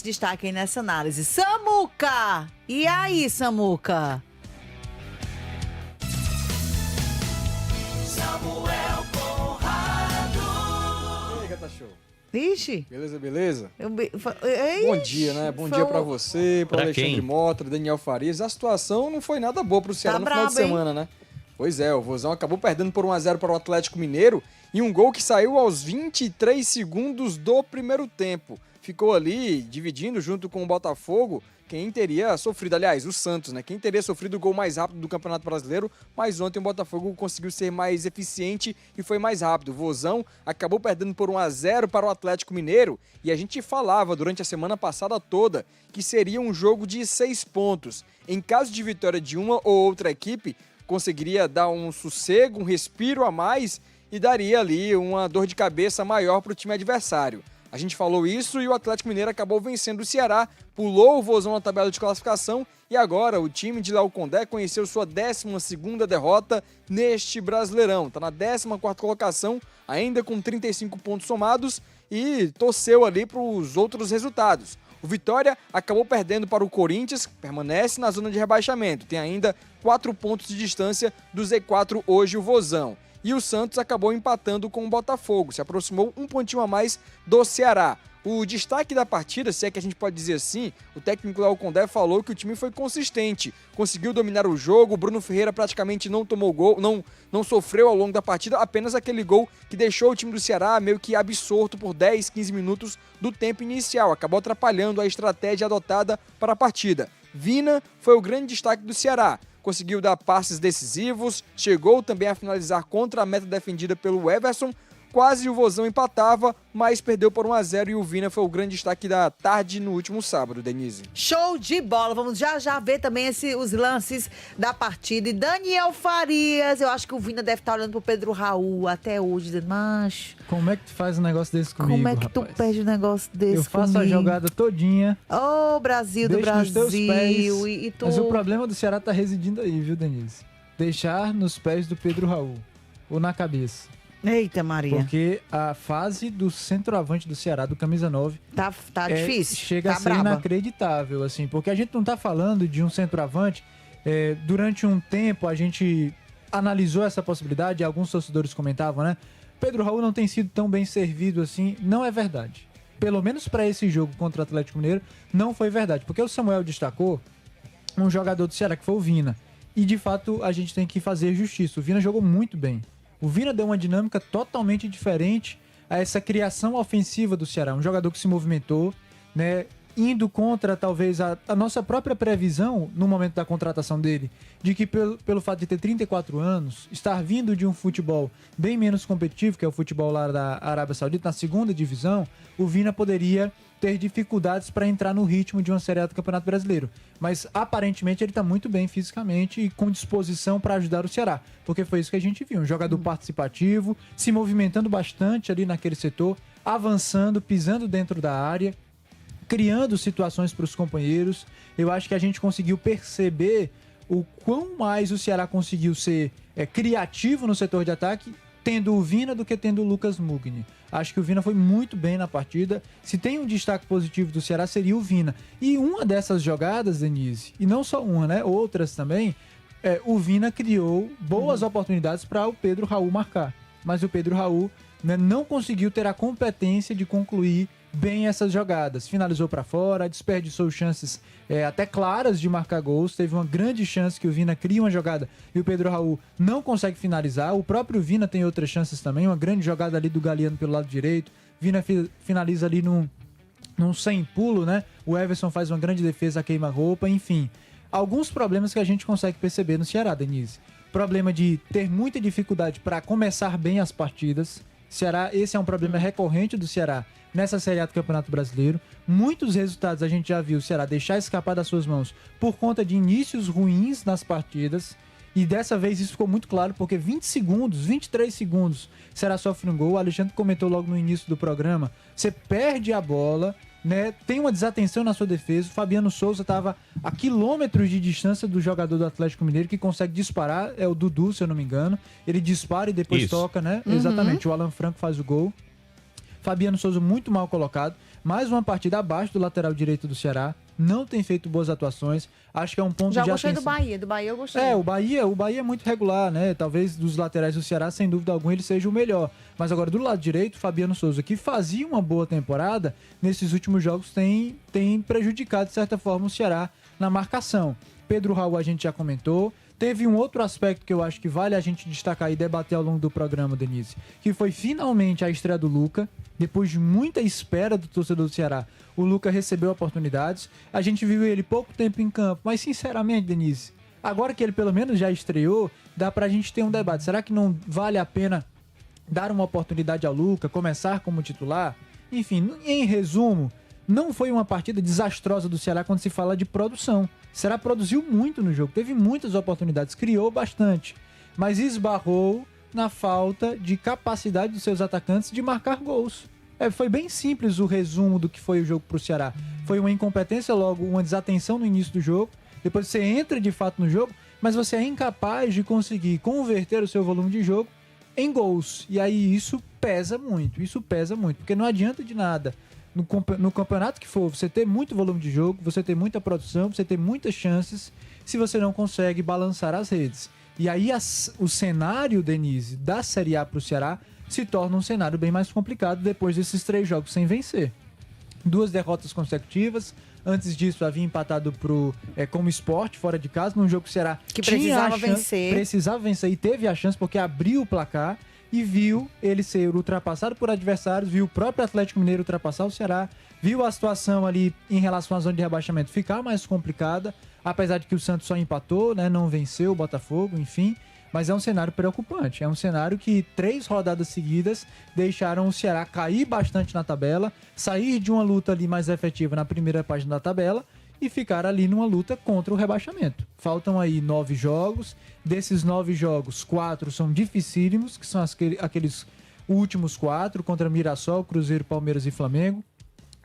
Destaque aí nessa análise. Samuca! E aí, Samuca? Samuel Conrado. E aí, Gata Show? Vixe. Beleza? Ixi, Bom dia, né? Bom dia pra você, pra Alexandre quem? Mota, Daniel Farias. A situação não foi nada boa pro Ceará Tá no final de brabo, hein? semana, né? Pois é, o Vozão acabou perdendo por 1-0 para o Atlético Mineiro e um gol que saiu aos 23 segundos do primeiro tempo. Ficou ali dividindo junto com o Botafogo quem teria sofrido, aliás, o Santos, né? Quem teria sofrido o gol mais rápido do Campeonato Brasileiro, mas ontem o Botafogo conseguiu ser mais eficiente e foi mais rápido. O Vozão acabou perdendo por 1-0 para o Atlético Mineiro e a gente falava durante a semana passada toda que seria um jogo de 6 pontos. Em caso de vitória de uma ou outra equipe, conseguiria dar um sossego, um respiro a mais e daria ali uma dor de cabeça maior para o time adversário. A gente falou isso e o Atlético Mineiro acabou vencendo o Ceará, pulou o Vozão na tabela de classificação e agora o time de Léo Condé conheceu sua 12ª derrota neste Brasileirão. Está na 14ª colocação, ainda com 35 pontos somados e torceu ali para os outros resultados. O Vitória acabou perdendo para o Corinthians, permanece na zona de rebaixamento, tem ainda 4 pontos de distância do Z4 hoje o Vozão. E o Santos acabou empatando com o Botafogo, se aproximou um pontinho a mais do Ceará. O destaque da partida, se é que a gente pode dizer assim, o técnico Léo Condé falou que o time foi consistente, conseguiu dominar o jogo, o Bruno Ferreira praticamente não tomou gol, não sofreu ao longo da partida, apenas aquele gol que deixou o time do Ceará meio que absorto por 10, 15 minutos do tempo inicial, acabou atrapalhando a estratégia adotada para a partida. Vina foi o grande destaque do Ceará. Conseguiu dar passes decisivos, chegou também a finalizar contra a meta defendida pelo Everson. Quase o Vozão empatava, mas perdeu por 1-0 e o Vina foi o grande destaque da tarde no último sábado, Denise. Show de bola. Vamos já ver também os lances da partida. E Daniel Farias, eu acho que o Vina deve estar olhando pro Pedro Raul até hoje, dizendo, macho, Como é que tu faz um negócio desse comigo, como é que tu rapaz? perde um negócio desse Eu faço comigo? a jogada todinha, Ô, Brasil do deixo nos teus Brasil. pés. E tu... Mas o problema do Ceará tá residindo aí, viu, Denise? Deixar nos pés do Pedro Raul, ou na cabeça. Eita, Maria. Porque a fase do centroavante do Ceará, do camisa 9, Tá difícil. chega tá a ser braba. inacreditável, assim, porque a gente não tá falando de um centroavante. Durante um tempo a gente analisou essa possibilidade, alguns torcedores comentavam, né? Pedro Raul não tem sido tão bem servido assim. Não é verdade. Pelo menos para esse jogo contra o Atlético Mineiro, não foi verdade. Porque o Samuel destacou um jogador do Ceará que foi o Vina. E de fato a gente tem que fazer justiça. O Vina jogou muito bem. O Vina deu uma dinâmica totalmente diferente a essa criação ofensiva do Ceará. Um jogador que se movimentou, né, indo contra talvez a nossa própria previsão no momento da contratação dele, de que pelo fato de ter 34 anos, estar vindo de um futebol bem menos competitivo, que é o futebol lá da Arábia Saudita, na segunda divisão, o Vina poderia ter dificuldades para entrar no ritmo de uma Série A do Campeonato Brasileiro. Mas aparentemente ele está muito bem fisicamente e com disposição para ajudar o Ceará, porque foi isso que a gente viu, um jogador participativo, se movimentando bastante ali naquele setor, avançando, pisando dentro da área, criando situações para os companheiros. Eu acho que a gente conseguiu perceber o quão mais o Ceará conseguiu ser criativo no setor de ataque, tendo o Vina do que tendo o Lucas Mugni. Acho que o Vina foi muito bem na partida. Se tem um destaque positivo do Ceará, seria o Vina. E uma dessas jogadas, Denise, e não só uma, né? Outras também, o Vina criou boas oportunidades para o Pedro Raul marcar. Mas o Pedro Raul, né, não conseguiu ter a competência de concluir bem essas jogadas. Finalizou para fora, desperdiçou chances até claras de marcar gols. Teve uma grande chance que o Vina cria uma jogada e o Pedro Raul não consegue finalizar. O próprio Vina tem outras chances também. Uma grande jogada ali do Galeano pelo lado direito. Vina finaliza ali num sem pulo, né? O Everson faz uma grande defesa, queima-roupa, enfim. Alguns problemas que a gente consegue perceber no Ceará, Denise. Problema de ter muita dificuldade para começar bem as partidas. Ceará, esse é um problema recorrente do Ceará nessa Série A do Campeonato Brasileiro. Muitos resultados a gente já viu o Ceará deixar escapar das suas mãos por conta de inícios ruins nas partidas. E dessa vez isso ficou muito claro, porque 20 segundos, 23 segundos, o Ceará sofre um gol. O Alexandre comentou logo no início do programa. Você perde a bola, né? Tem uma desatenção na sua defesa. O Fabiano Souza estava a quilômetros de distância do jogador do Atlético Mineiro que consegue disparar. É o Dudu, se eu não me engano. Ele dispara e depois toca, né? Exatamente. O Alan Franco faz o gol. Fabiano Souza muito mal colocado. Mais uma partida abaixo do lateral direito do Ceará. Não tem feito boas atuações. Acho que é um ponto Já de gostei atenção. do Bahia eu gostei. O Bahia é muito regular, né? Talvez dos laterais do Ceará, sem dúvida alguma, ele seja o melhor. Mas agora, do lado direito, Fabiano Souza, que fazia uma boa temporada, nesses últimos jogos tem prejudicado, de certa forma, o Ceará na marcação. Pedro Raul, a gente já comentou. Teve um outro aspecto que eu acho que vale a gente destacar e debater ao longo do programa, Denise, que foi finalmente a estreia do Luca. Depois de muita espera do torcedor do Ceará, o Luca recebeu oportunidades. A gente viu ele pouco tempo em campo, mas sinceramente, Denise, agora que ele pelo menos já estreou, dá pra gente ter um debate. Será que não vale a pena dar uma oportunidade ao Luca, começar como titular? Enfim, em resumo, não foi uma partida desastrosa do Ceará quando se fala de produção. O Ceará produziu muito no jogo, teve muitas oportunidades, criou bastante, mas esbarrou na falta de capacidade dos seus atacantes de marcar gols. Foi bem simples o resumo do que foi o jogo pro Ceará. Foi uma incompetência logo, uma desatenção no início do jogo, depois você entra de fato no jogo, mas você é incapaz de conseguir converter o seu volume de jogo em gols. E aí isso pesa muito, porque não adianta de nada no campeonato que for você ter muito volume de jogo, você ter muita produção, você ter muitas chances, se você não consegue balançar as redes. E aí o cenário, Denise, da Série A pro Ceará se torna um cenário bem mais complicado depois desses 3 jogos sem vencer. 2 derrotas consecutivas. Antes disso, havia empatado como Sport, fora de casa, num jogo que o Ceará que precisava vencer. Precisava vencer e teve a chance porque abriu o placar e viu ele ser ultrapassado por adversários, viu o próprio Atlético Mineiro ultrapassar o Ceará, viu a situação ali em relação à zona de rebaixamento ficar mais complicada, apesar de que o Santos só empatou, né, não venceu o Botafogo, enfim. Mas é um cenário preocupante. É um cenário que 3 rodadas seguidas deixaram o Ceará cair bastante na tabela, sair de uma luta ali mais efetiva na primeira página da tabela e ficar ali numa luta contra o rebaixamento. Faltam aí 9 jogos. Desses 9 jogos, 4 são dificílimos, que são aqueles últimos 4, contra Mirassol, Cruzeiro, Palmeiras e Flamengo.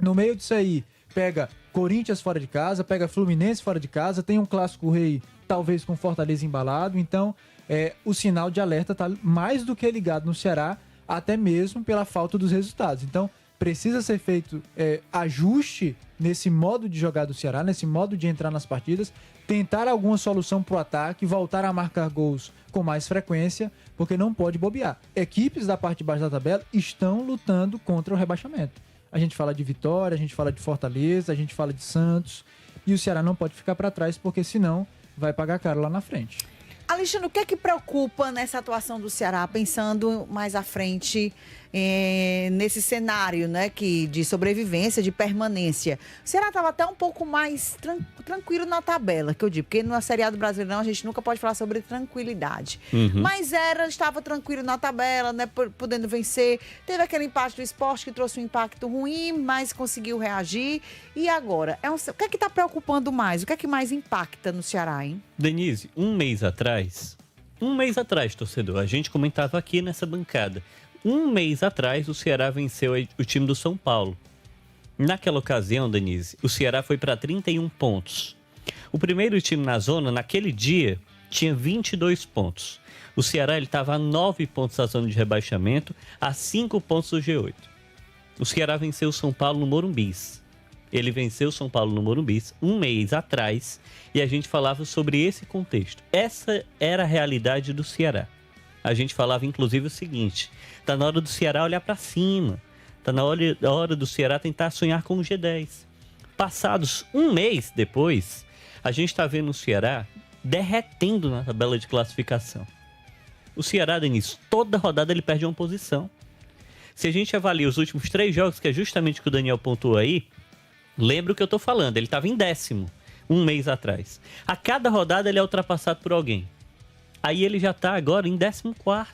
No meio disso aí, pega Corinthians fora de casa, pega Fluminense fora de casa, tem um Clássico Rei, talvez com Fortaleza embalado. Então, o sinal de alerta está mais do que ligado no Ceará, até mesmo pela falta dos resultados. Então, precisa ser feito ajuste nesse modo de jogar do Ceará, nesse modo de entrar nas partidas, tentar alguma solução para o ataque, voltar a marcar gols com mais frequência, porque não pode bobear. Equipes da parte de baixo da tabela estão lutando contra o rebaixamento. A gente fala de Vitória, a gente fala de Fortaleza, a gente fala de Santos, e o Ceará não pode ficar para trás, porque senão vai pagar caro lá na frente. Alexandre, o que é que preocupa nessa atuação do Ceará, pensando mais à frente nesse cenário, né, de sobrevivência, de permanência? O Ceará estava até um pouco mais tranquilo na tabela, que eu digo, porque na Série A do Brasileirão a gente nunca pode falar sobre tranquilidade. Mas estava tranquilo na tabela, né, podendo vencer. Teve aquele empate do Sport que trouxe um impacto ruim, mas conseguiu reagir. E agora? O que é que está preocupando mais? O que é que mais impacta no Ceará, hein? Denise, um mês atrás, torcedor, a gente comentava aqui nessa bancada. Um mês atrás, o Ceará venceu o time do São Paulo. Naquela ocasião, Denise, o Ceará foi para 31 pontos. O primeiro time na zona, naquele dia, tinha 22 pontos. O Ceará estava a 9 pontos da zona de rebaixamento, a 5 pontos do G8. O Ceará venceu o São Paulo no Morumbis. Ele venceu o São Paulo no Morumbis um mês atrás e a gente falava sobre esse contexto. Essa era a realidade do Ceará. A gente falava, inclusive, o seguinte: tá na hora do Ceará olhar para cima, tá na hora do Ceará tentar sonhar com o G10. Passados um mês depois, a gente está vendo o Ceará derretendo na tabela de classificação. O Ceará, Denise, toda rodada ele perde uma posição. Se a gente avalia os últimos 3 jogos, que é justamente o que o Daniel pontuou aí, lembra o que eu tô falando, ele estava em 10º, um mês atrás. A cada rodada ele é ultrapassado por alguém. Aí ele já está agora em 14º,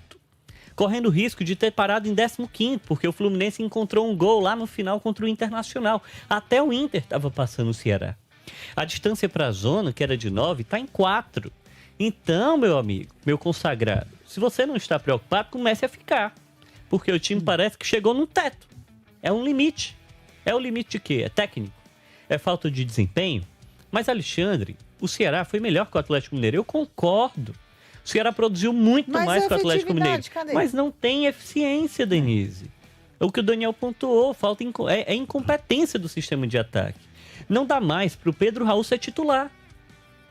correndo o risco de ter parado em 15º, porque o Fluminense encontrou um gol lá no final contra o Internacional. Até o Inter estava passando o Ceará. A distância para a zona, que era de 9, está em 4. Então, meu amigo, meu consagrado, se você não está preocupado, comece a ficar. Porque o time parece que chegou no teto. É um limite. É o limite de quê? É técnico? É falta de desempenho? Mas, Alexandre, o Ceará foi melhor que o Atlético Mineiro. Eu concordo. O Ceará produziu muito mais que o Atlético Mineiro. Cadê? Mas não tem eficiência, Denise. O que o Daniel pontuou, é incompetência do sistema de ataque. Não dá mais para o Pedro Raul ser titular.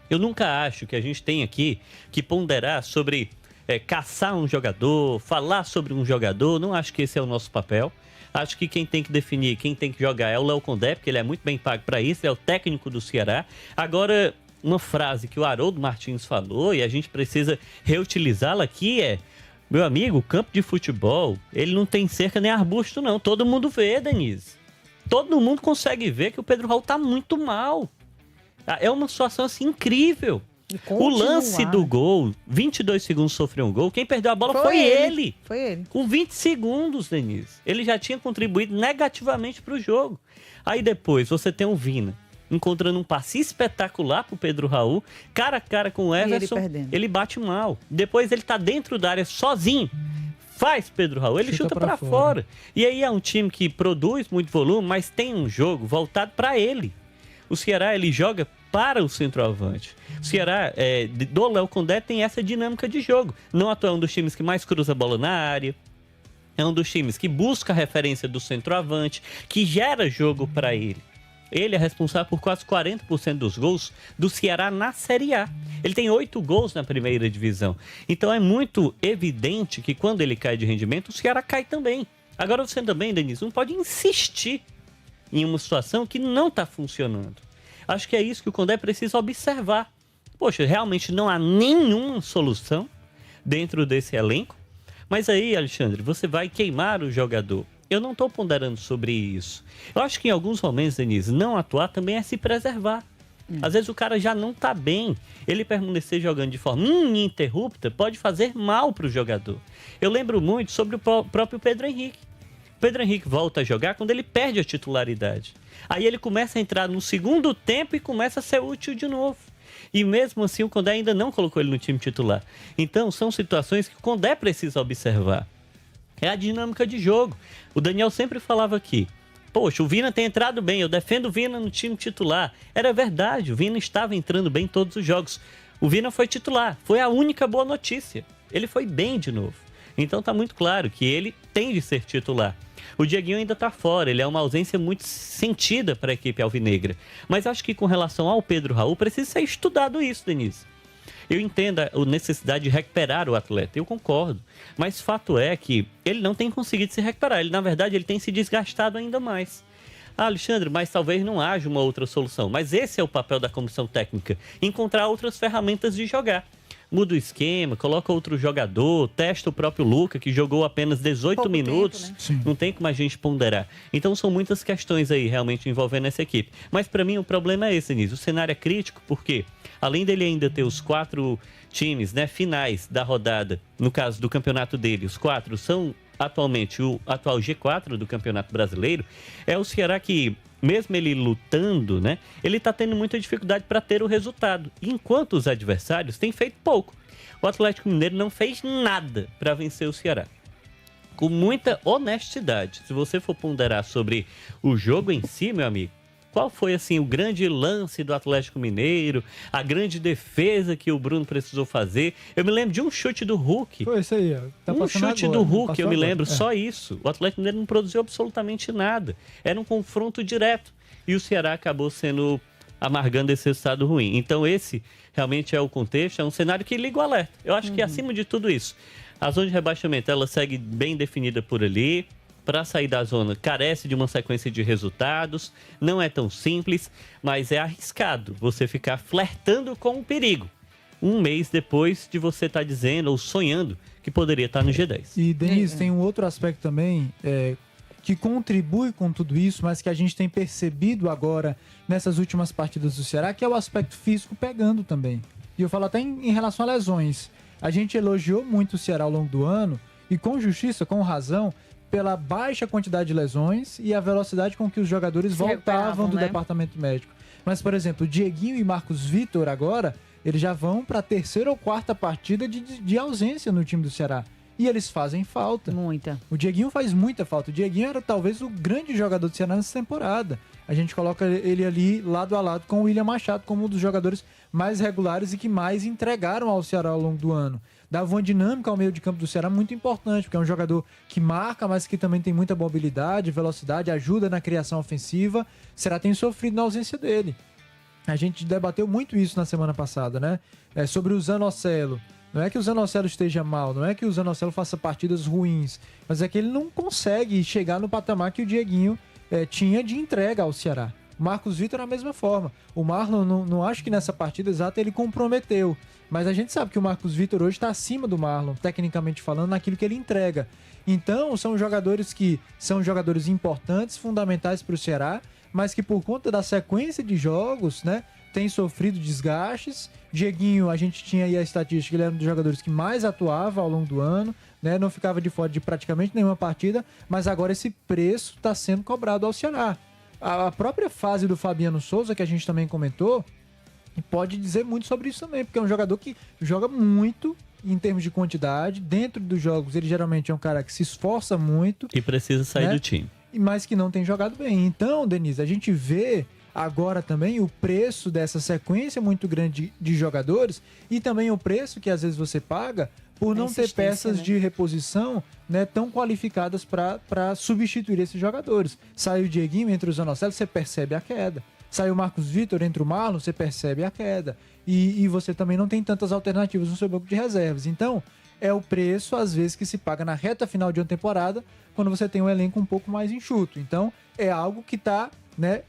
Eu nunca acho que a gente tem aqui que ponderar sobre caçar um jogador, falar sobre um jogador. Não acho que esse é o nosso papel. Acho que quem tem que definir, quem tem que jogar é o Léo Condé, porque ele é muito bem pago para isso, ele é o técnico do Ceará. Agora, uma frase que o Haroldo Martins falou e a gente precisa reutilizá-la aqui é: meu amigo, o campo de futebol, ele não tem cerca nem arbusto não. Todo mundo vê, Denise. Todo mundo consegue ver que o Pedro Raul tá muito mal. É uma situação assim incrível. O lance do gol, 22 segundos sofreu um gol, quem perdeu a bola foi ele. Foi ele. Com 20 segundos, Denise. Ele já tinha contribuído negativamente para o jogo. Aí depois você tem o Vina encontrando um passe espetacular pro Pedro Raul, cara a cara com o Everson, ele bate mal. Depois ele tá dentro da área sozinho. Faz Pedro Raul, ele chuta pra fora. E aí é um time que produz muito volume, mas tem um jogo voltado para ele. O Ceará, ele joga para o centroavante. O Ceará, do Léo Condé, tem essa dinâmica de jogo. Não à toa é um dos times que mais cruza a bola na área. É um dos times que busca a referência do centroavante, que gera jogo para ele. Ele é responsável por quase 40% dos gols do Ceará na Série A. Ele tem 8 gols na primeira divisão. Então é muito evidente que quando ele cai de rendimento, o Ceará cai também. Agora você também, Denise, não pode insistir em uma situação que não está funcionando. Acho que é isso que o Condé precisa observar. Poxa, realmente não há nenhuma solução dentro desse elenco. Mas aí, Alexandre, você vai queimar o jogador. Eu não estou ponderando sobre isso. Eu acho que em alguns momentos, Denise, não atuar também é se preservar. Às vezes o cara já não está bem. Ele permanecer jogando de forma ininterrupta pode fazer mal para o jogador. Eu lembro muito sobre o próprio Pedro Henrique. O Pedro Henrique volta a jogar quando ele perde a titularidade. Aí ele começa a entrar no segundo tempo e começa a ser útil de novo. E mesmo assim o Condé ainda não colocou ele no time titular. Então são situações que o Condé precisa observar. É a dinâmica de jogo. O Daniel sempre falava aqui: poxa, o Vina tem entrado bem, eu defendo o Vina no time titular. Era verdade, o Vina estava entrando bem em todos os jogos. O Vina foi titular, foi a única boa notícia. Ele foi bem de novo. Então tá muito claro que ele tem de ser titular. O Dieguinho ainda tá fora, ele é uma ausência muito sentida para a equipe alvinegra. Mas acho que com relação ao Pedro Raul, precisa ser estudado isso, Denise. Eu entendo a necessidade de recuperar o atleta, eu concordo. Mas fato é que ele não tem conseguido se recuperar. Ele, na verdade, ele tem se desgastado ainda mais. Ah, Alexandre, mas talvez não haja uma outra solução. Mas esse é o papel da comissão técnica, encontrar outras ferramentas de jogar. Muda o esquema, coloca outro jogador, testa o próprio Luca, que jogou apenas 18 minutos. Tempo, né? Não tem como a gente ponderar. Então são muitas questões aí realmente envolvendo essa equipe. Mas para mim o problema é esse, Nise. O cenário é crítico porque, além dele ainda ter os 4 times, né, finais da rodada, no caso do campeonato dele, os 4 são atualmente o atual G4 do Campeonato Brasileiro, é o Ceará que, mesmo ele lutando, né, ele está tendo muita dificuldade para ter o resultado, enquanto os adversários têm feito pouco. O Atlético Mineiro não fez nada para vencer o Ceará. Com muita honestidade, se você for ponderar sobre o jogo em si, meu amigo, qual foi assim o grande lance do Atlético Mineiro, a grande defesa que o Bruno precisou fazer? Eu me lembro de um chute do Hulk. Foi isso aí, ó. Tá um chute agora, do Hulk, eu me lembro, só isso. O Atlético Mineiro não produziu absolutamente nada. Era um confronto direto. E o Ceará acabou amargando esse resultado ruim. Então esse realmente é o contexto, é um cenário que liga o alerta. Eu acho que acima de tudo isso, a zona de rebaixamento, ela segue bem definida por ali. Para sair da zona, carece de uma sequência de resultados, não é tão simples, mas é arriscado você ficar flertando com o perigo. Um mês depois de você estar dizendo ou sonhando que poderia estar no G10. E, Denise, tem um outro aspecto também que contribui com tudo isso, mas que a gente tem percebido agora nessas últimas partidas do Ceará, que é o aspecto físico pegando também. E eu falo até em relação a lesões. A gente elogiou muito o Ceará ao longo do ano, e com justiça, com razão, pela baixa quantidade de lesões e a velocidade com que os jogadores voltavam do departamento médico. Mas, por exemplo, o Dieguinho e Marcos Vitor agora, eles já vão para a 3ª ou 4ª partida de ausência no time do Ceará. E eles fazem falta. Muita. O Dieguinho faz muita falta. O Dieguinho era talvez o grande jogador do Ceará nessa temporada. a gente coloca ele ali lado a lado com o William Machado como um dos jogadores mais regulares e que mais entregaram ao Ceará ao longo do ano. Dava uma dinâmica ao meio de campo do Ceará muito importante, porque é um jogador que marca, mas que também tem muita mobilidade, velocidade, ajuda na criação ofensiva. O Ceará tem sofrido na ausência dele. A gente debateu muito isso na semana passada, né? Sobre o Zanocelo. Não é que o Zanocelo esteja mal, não é que o Zanocelo faça partidas ruins, mas é que ele não consegue chegar no patamar que o Dieguinho tinha de entrega ao Ceará. O Marcos Vitor é a mesma forma. O Marlon, não acho que nessa partida exata ele comprometeu, mas a gente sabe que o Marcos Vitor hoje está acima do Marlon, tecnicamente falando, naquilo que ele entrega. Então, são jogadores que são jogadores importantes, fundamentais para o Ceará, mas que por conta da sequência de jogos, né, tem sofrido desgastes. Dieguinho, a gente tinha aí a estatística, ele era um dos jogadores que mais atuava ao longo do ano, né, não ficava de fora de praticamente nenhuma partida, mas agora esse preço está sendo cobrado ao Ceará. A própria fase do Fabiano Souza, que a gente também comentou, pode dizer muito sobre isso também, porque é um jogador que joga muito em termos de quantidade. Dentro dos jogos, ele geralmente é um cara que se esforça muito. E precisa sair, né, do time. Mas que não tem jogado bem. Então, Denise, a gente vê agora também o preço dessa sequência muito grande de jogadores e também o preço que às vezes você paga por não ter peças, né, de reposição, né, tão qualificadas para substituir esses jogadores. Sai o Dieguinho, entre os Zanocelo, você percebe a queda. Sai o Marcos Vitor, entre o Marlon, você percebe a queda. E você também não tem tantas alternativas no seu banco de reservas. Então, é o preço, às vezes, que se paga na reta final de uma temporada, quando você tem um elenco um pouco mais enxuto. Então, é algo que está, né,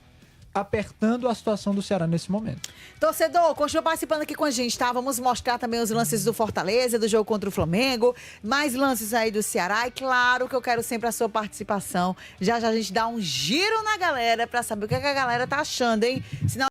apertando a situação do Ceará nesse momento. Torcedor, continua participando aqui com a gente, tá? Vamos mostrar também os lances do Fortaleza, do jogo contra o Flamengo, mais lances aí do Ceará, e claro que eu quero sempre a sua participação. Já já a gente dá um giro na galera pra saber o que a galera tá achando, hein? Sinal